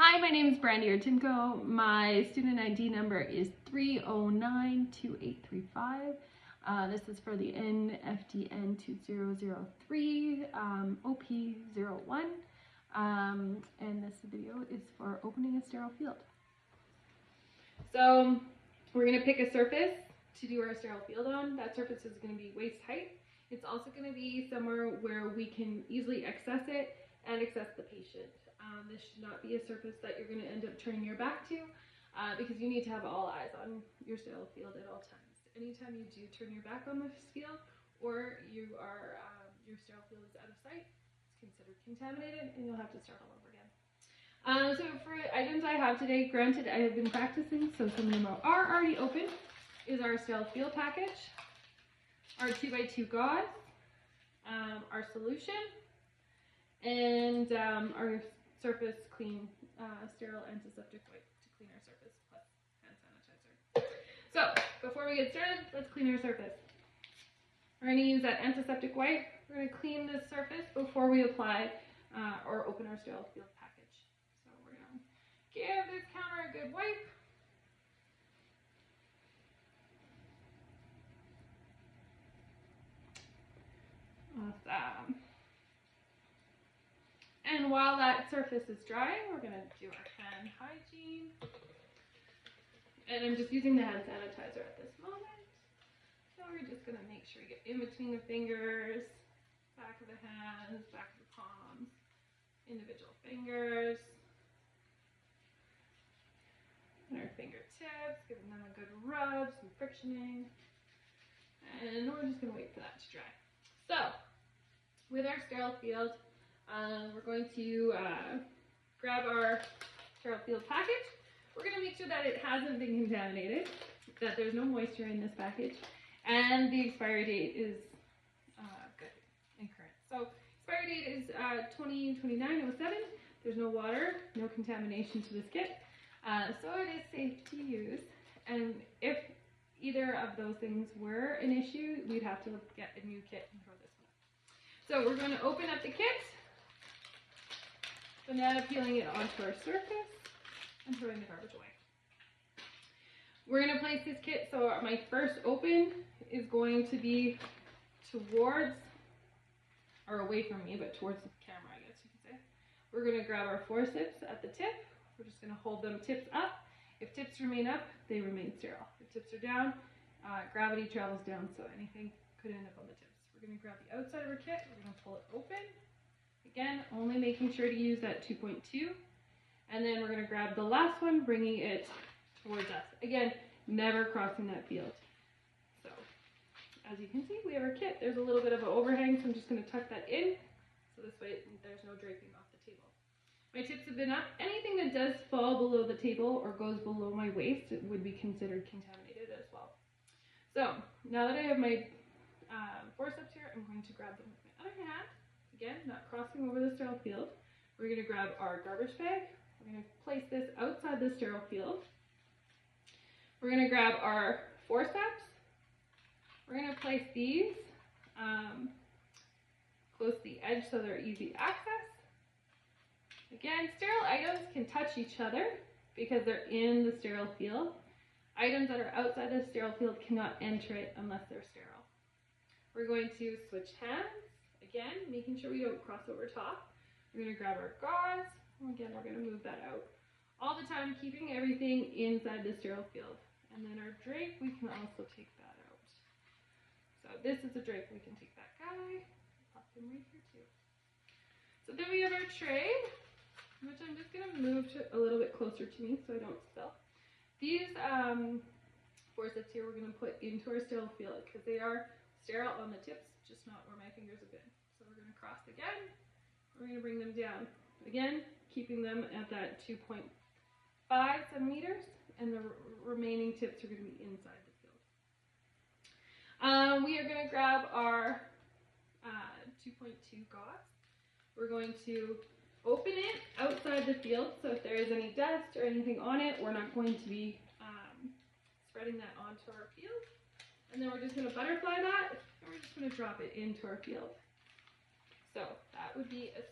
Hi, my name is Bartymko. My student ID number is 309-2835. This is for the NFDN2003 OP01. And this video is for opening a sterile field. So we're going to pick a surface to do our sterile field on. That surface is going to be waist height. It's also going to be somewhere where we can easily access it and access the patient. This should not be a surface that you're going to end up turning your back to because you need to have all eyes on your sterile field at all times. Anytime you do turn your back on this field or your sterile field is out of sight, it's considered contaminated and you'll have to start all over again. So for items I have today, granted I have been practicing, so some of them are already open, is our sterile field package, our 2x2 gauze, our solution, and our surface clean sterile antiseptic wipe to clean our surface plus hand sanitizer. So before we get started, let's clean our surface. We're going to use that antiseptic wipe. We're going to clean this surface before we apply or open our sterile field package. So we're going to give this counter a good wipe. Awesome. And while that surface is drying, we're going to do our hand hygiene. And I'm just using the hand sanitizer at this moment. So we're just going to make sure we get in between the fingers, back of the hands, back of the palms, individual fingers, and our fingertips, giving them a good rub, some frictioning. And we're just going to wait for that to dry. So, with our sterile field, we're going to grab our sterile field package. We're going to make sure that it hasn't been contaminated, that there's no moisture in this package, and the expiry date is good and current. So expiry date is 20/29/07. There's no water, no contamination to this kit, so it is safe to use. And if either of those things were an issue, we'd have to get a new kit and throw this one. So we're going to open up the kit. Banana peeling it onto our surface and throwing the garbage away. We're going to place this kit, so my first open is going to be towards, or away from me, but towards the camera, I guess you could say. We're going to grab our forceps at the tip. We're just going to hold them tips up. If tips remain up, they remain sterile. If tips are down, gravity travels down, so anything could end up on the tips. We're going to grab the outside of our kit. We're going to pull it open. Again, only making sure to use that 2.2. And then we're going to grab the last one, bringing it towards us. Again, never crossing that field. So, as you can see, we have our kit. There's a little bit of an overhang, so I'm just going to tuck that in. So this way, there's no draping off the table. My tips have been up. Anything that does fall below the table or goes below my waist would be considered contaminated as well. So, now that I have my forceps here, I'm going to grab them with my other hand. Again, not crossing over the sterile field. We're going to grab our garbage bag. We're going to place this outside the sterile field. We're going to grab our forceps. We're going to place these close to the edge so they're easy access. Again, sterile items can touch each other because they're in the sterile field. Items that are outside the sterile field cannot enter it unless they're sterile. We're going to switch hands. Again, making sure we don't cross over top. We're going to grab our gauze. Again, we're going to move that out. All the time, keeping everything inside the sterile field. And then our drape, we can also take that out. So this is a drape. We can take that guy, pop him right here too. So then we have our tray, which I'm just going to move to a little bit closer to me so I don't spill. These forceps here we're going to put into our sterile field because they are sterile on the tips, just not where my fingers have been. So we're going to cross again. We're going to bring them down. Again, keeping them at that 2.5 centimeters, and the remaining tips are going to be inside the field. We are going to grab our 2.2 gauze. We're going to open it outside the field, so if there is any dust or anything on it, we're not going to be spreading that onto our field. And then we're just going to butterfly that, and we're just going to drop it into our field. So that would be a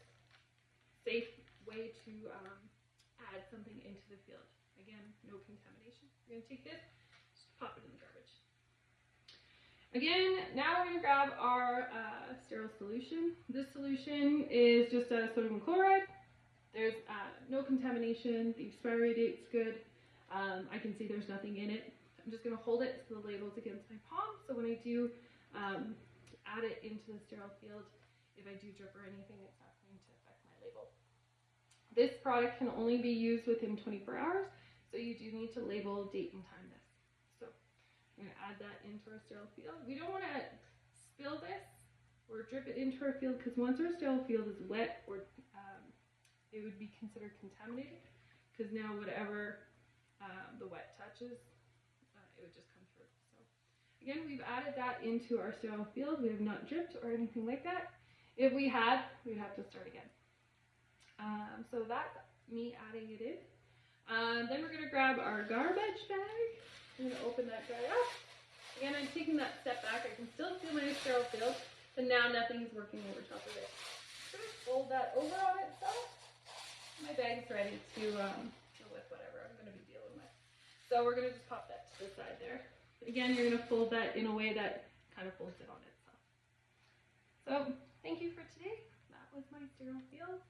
safe way to add add something into the field. Again, no contamination. We're going to take this, just pop it in the garbage. Again, now we're going to grab our sterile solution. This solution is just sodium chloride. There's no contamination. The expiry date's good. I can see there's nothing in it. I'm just going to hold it so the label's against my palm. So when I do add it into the sterile field, if I do drip or anything, it's not going to affect my label. This product can only be used within 24 hours, so you do need to label, date, and time this. So I'm going to add that into our sterile field. We don't want to spill this or drip it into our field, because once our sterile field is wet, or it would be considered contaminated, because now whatever the wet touches, it would just come through. So again, we've added that into our sterile field. We have not dripped or anything like that. If we had, we'd have to start again. So that's me adding it in. Then we're going to grab our garbage bag. I'm going to open that guy up. Again, I'm taking that step back. I can still see my sterile field, but now nothing's working over top of it. I'm going to fold that over on itself. My bag's ready to deal with whatever I'm going to be dealing with. So we're going to just pop that to the side there. Again, you're going to fold that in a way that kind of folds it on itself. So thank you for today. That was my sterile field.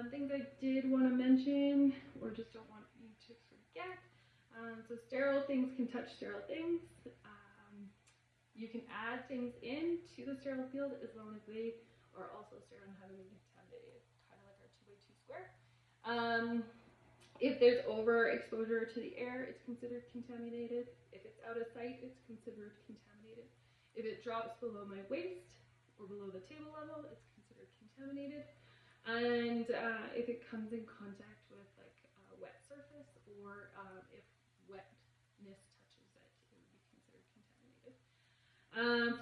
Things I did want to mention, or just don't want you to forget. So sterile things can touch sterile things. You can add things into the sterile field as long as they are also sterile and haven't been contaminated, kind of like our 2x2 square. If there's overexposure to the air, it's considered contaminated. If it's out of sight, it's considered contaminated. If it drops below my waist or below the table level, it's considered contaminated. And if it comes in contact with like a wet surface, or if wetness touches it, it would be considered contaminated.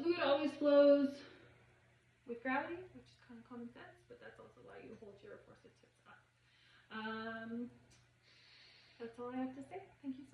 Fluid always flows with gravity, which is kind of common sense, but that's also why you hold your forceps tips up. That's all I have to say. Thank you.